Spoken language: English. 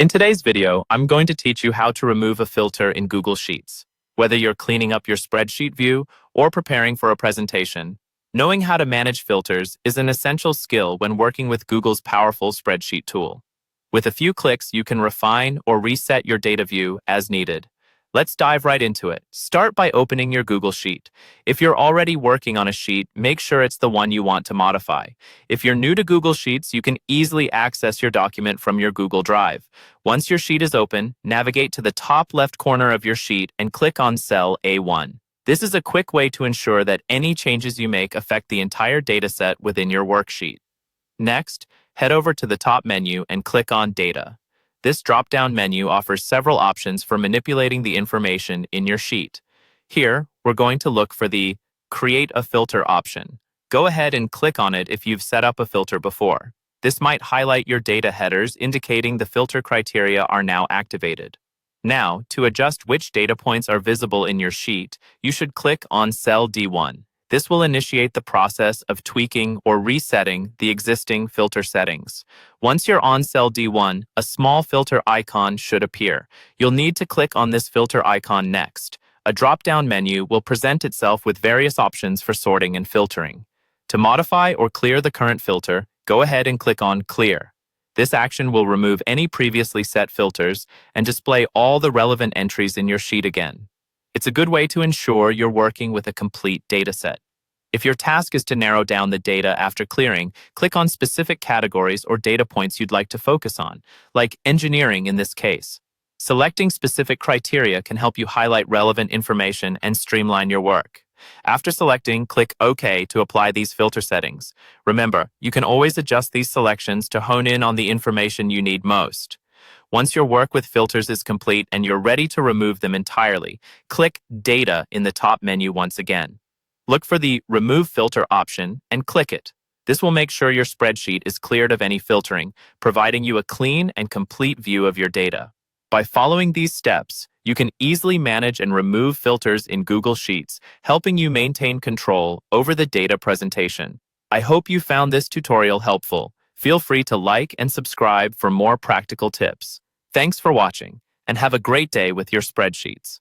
In today's video, I'm going to teach you how to remove a filter in Google Sheets. Whether you're cleaning up your spreadsheet view or preparing for a presentation, knowing how to manage filters is an essential skill when working with Google's powerful spreadsheet tool. With a few clicks, you can refine or reset your data view as needed. Let's dive right into it. Start by opening your Google Sheet. If you're already working on a sheet, make sure it's the one you want to modify. If you're new to Google Sheets, you can easily access your document from your Google Drive. Once your sheet is open, navigate to the top left corner of your sheet and click on cell A1. This is a quick way to ensure that any changes you make affect the entire dataset within your worksheet. Next, head over to the top menu and click on Data. This drop-down menu offers several options for manipulating the information in your sheet. Here, we're going to look for the Create a Filter option. Go ahead and click on it if you've set up a filter before. This might highlight your data headers, indicating the filter criteria are now activated. Now, to adjust which data points are visible in your sheet, you should click on cell D1. This will initiate the process of tweaking or resetting the existing filter settings. Once you're on cell D1, a small filter icon should appear. You'll need to click on this filter icon next. A drop-down menu will present itself with various options for sorting and filtering. To modify or clear the current filter, go ahead and click on Clear. This action will remove any previously set filters and display all the relevant entries in your sheet again. It's a good way to ensure you're working with a complete dataset. If your task is to narrow down the data after clearing, click on specific categories or data points you'd like to focus on, like engineering in this case. Selecting specific criteria can help you highlight relevant information and streamline your work. After selecting, click OK to apply these filter settings. Remember, you can always adjust these selections to hone in on the information you need most. Once your work with filters is complete and you're ready to remove them entirely, click Data in the top menu once again. Look for the Remove Filter option and click it. This will make sure your spreadsheet is cleared of any filtering, providing you a clean and complete view of your data. By following these steps, you can easily manage and remove filters in Google Sheets, helping you maintain control over the data presentation. I hope you found this tutorial helpful. Feel free to like and subscribe for more practical tips. Thanks for watching, and have a great day with your spreadsheets.